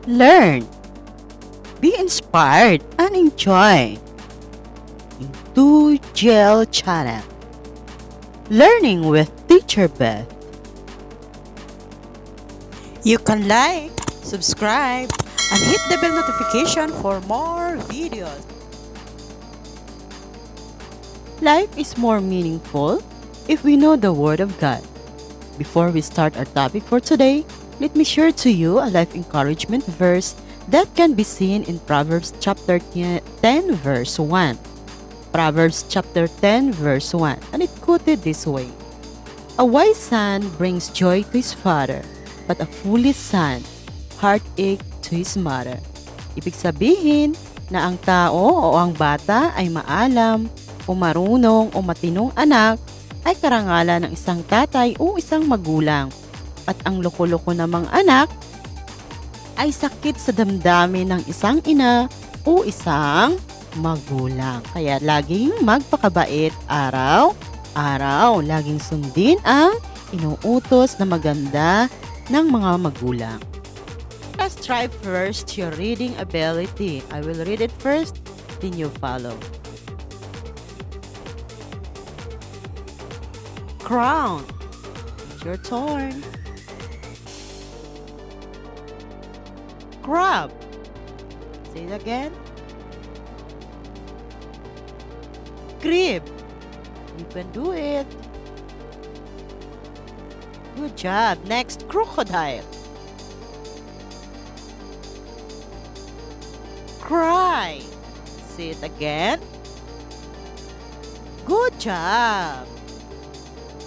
Learn, be inspired, and enjoy. Into Gel Channel. Learning with Teacher Beth. You can like, subscribe, and hit the bell notification for more videos. Life is more meaningful if we know the Word of God. Before we start our topic for today, let me share to you a life encouragement verse that can be seen in Proverbs chapter 10 verse 1. Proverbs chapter 10 verse 1, and it quoted this way: A wise son brings joy to his father, but a foolish son, heartache to his mother. Ibig sabihin na ang tao o ang bata ay maalam o marunong o matinong anak ay karangalan ng isang tatay o isang magulang. At ang loko-loko namang anak ay sakit sa damdamin ng isang ina o isang magulang. Kaya laging magpakabait araw-araw. Laging sundin ang inuutos na maganda ng mga magulang. Let's try first your reading ability. I will read it first, then you follow. Crown. It's your turn. Crab. Say it again. Crib. You can do it. Good job. Next, crocodile. Cry. Say it again. Good job.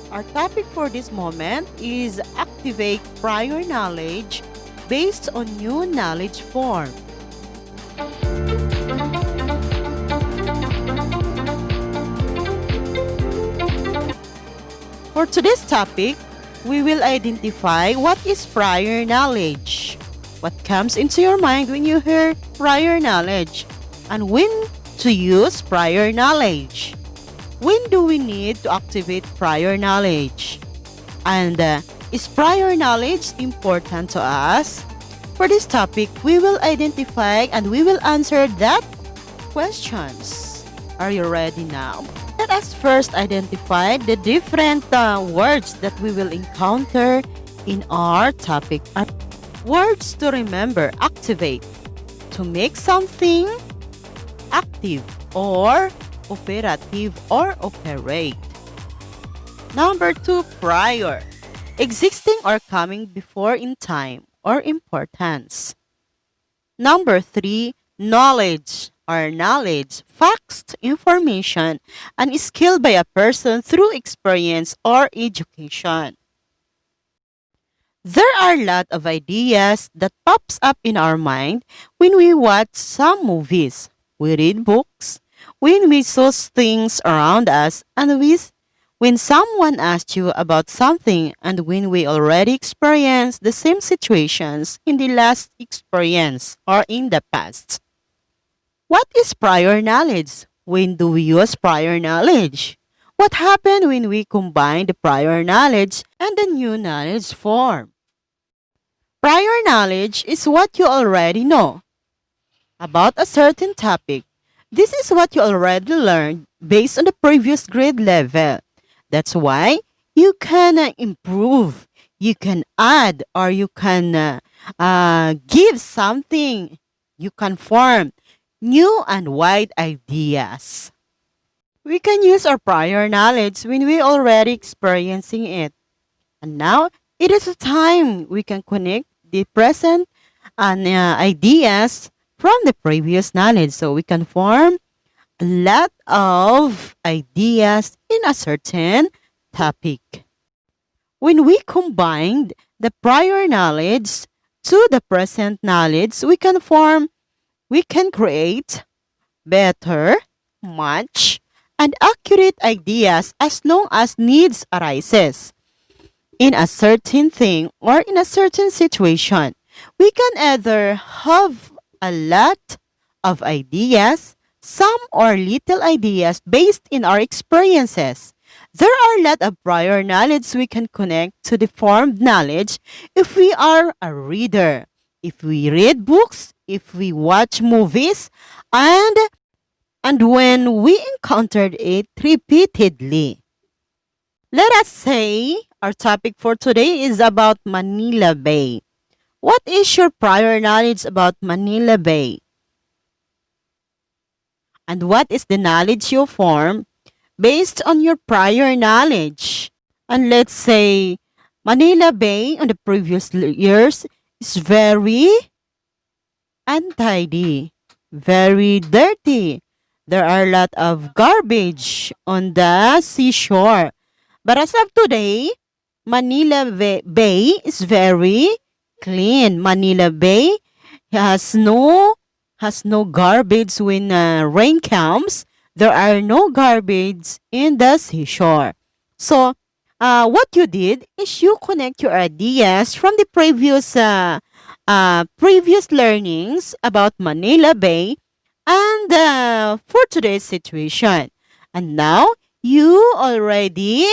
Our topic for this moment is activate prior knowledge based on new knowledge form. For today's topic, we will identify what is prior knowledge. What comes into your mind when you hear prior knowledge, and when to use prior knowledge. When do we need to activate prior knowledge? And is prior knowledge important to us? For this topic, we will identify and we will answer that questions. Are you ready now? Let us first identify the different words that we will encounter in our topic. Words to remember: activate, to make something active, or operative or operate. Number 2, prior, existing or coming before in time or importance. Number 3, knowledge or knowledge, facts, information, and skill by a person through experience or education. There are a lot of ideas that pops up in our mind when we watch some movies, we read books, when we saw things around us, and when someone asks you about something, and when we already experienced the same situations in the last experience or in the past. What is prior knowledge? When do we use prior knowledge? What happened when we combine the prior knowledge and the new knowledge form? Prior knowledge is what you already know about a certain topic. This is what you already learned based on the previous grade level. That's why you can improve, you can add, or you can give something. You can form new and wide ideas. We can use our prior knowledge when we already experiencing it. And now, it is a time we can connect the present and ideas from the previous knowledge, so we can form a lot of ideas in a certain topic. When we combine the prior knowledge to the present knowledge, we can create better, much, and accurate ideas as long as needs arises in a certain thing or in a certain situation. We can either have a lot of ideas, some or little ideas based in our experiences. There are a lot of prior knowledge we can connect to the formed knowledge if we are a reader, if we read books, if we watch movies, and when we encountered it repeatedly. Let us say our topic for today is about Manila Bay. What is your prior knowledge about Manila Bay? And what is the knowledge you form based on your prior knowledge? And let's say Manila Bay on the previous years is very untidy, very dirty. There are a lot of garbage on the seashore. But as of today, Manila Bay is very clean. Manila Bay has no garbage when rain comes. There are no garbage in the seashore. So, what you did is you connect your ideas from the previous learnings about Manila Bay and for today's situation. And now you already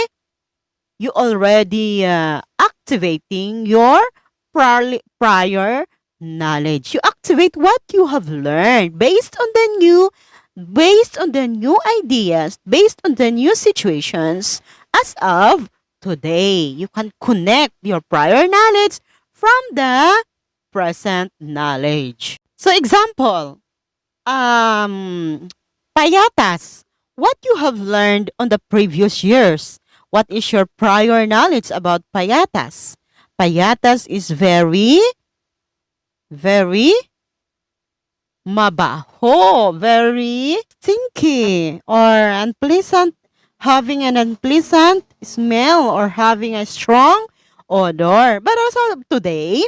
activating your prior knowledge. You activate what you have learned based on the new ideas, based on the new situations. As of today, you can connect your prior knowledge from the present knowledge. So example, um payatas. What you have learned on the previous years. What is your prior knowledge about payatas? Payatas is very, very mabaho, very stinky or unpleasant, having an unpleasant smell or having a strong odor. But as of today,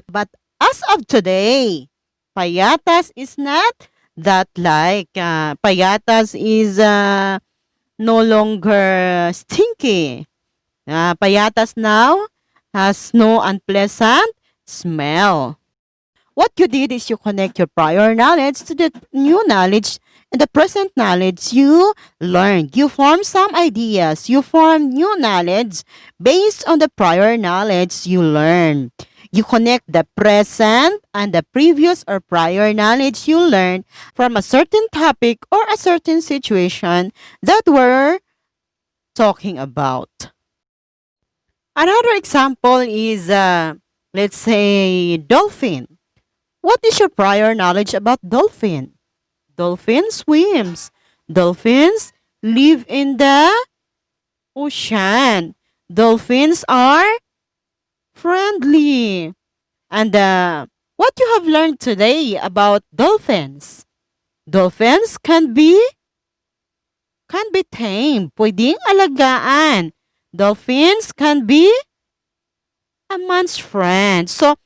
payatas is not that like payatas is no longer stinky. Payatas now has no unpleasant smell. What you did is you connect your prior knowledge to the new knowledge and the present knowledge you learned. You form some ideas. You form new knowledge based on the prior knowledge you learned. You connect the present and the previous or prior knowledge you learned from a certain topic or a certain situation that we're talking about. Another example is, let's say, dolphin. What is your prior knowledge about dolphin? Dolphin swims. Dolphins live in the ocean. Dolphins are friendly. And what you have learned today about dolphins? Dolphins can be tamed. Pwedeng alagaan. Dolphins can be a man's friend. So,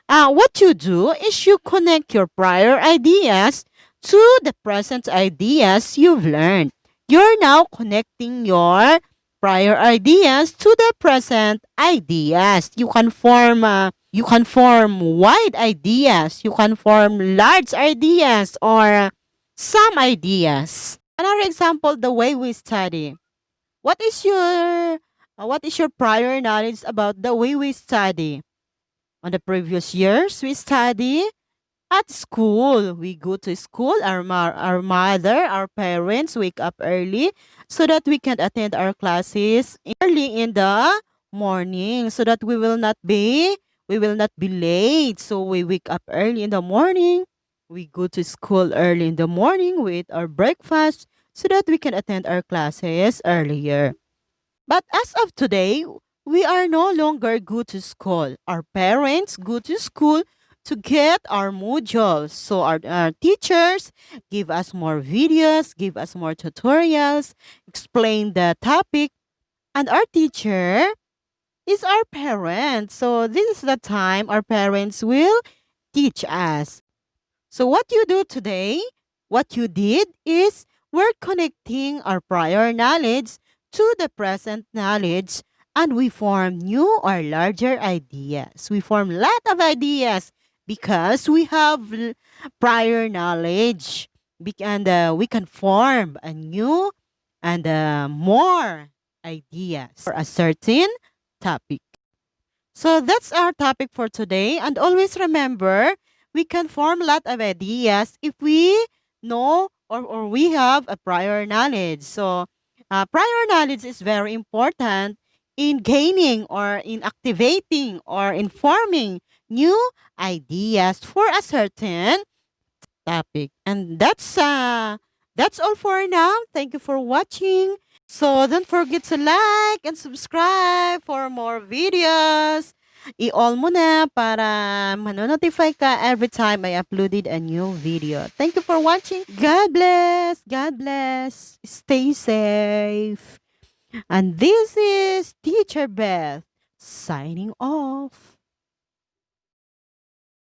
what you do is you connect your prior ideas to the present ideas you've learned. You're now connecting your prior ideas to the present ideas. You can form wide ideas. You can form large ideas or some ideas. Another example, the way we study. What is your prior knowledge about the way we study? On the previous years, we study at school. We go to school. Our mother, our parents wake up early so that we can attend our classes early in the morning so that we will not be late. So we wake up early in the morning. We go to school early in the morning. We eat our breakfast so that we can attend our classes earlier. But as of today, we are no longer go to school. Our parents go to school to get our modules. So our teachers give us more videos, give us more tutorials, explain the topic, and our teacher is our parents. So this is the time our parents will teach us. So what you do today, what you did is we're connecting our prior knowledge to the present knowledge and we form new or larger ideas. We form a lot of ideas because we have prior knowledge. And we can form a new and more ideas for a certain topic. So that's our topic for today. And always remember, we can form a lot of ideas if we know or we have a prior knowledge. So, prior knowledge is very important in gaining or in activating or in forming new ideas for a certain topic. And that's all for now. Thank you for watching. So don't forget to like and subscribe for more videos. I-all mo na para manonotify ka every time I uploaded a new video. Thank you for watching. God bless. God bless. Stay safe. And this is Teacher Beth signing off.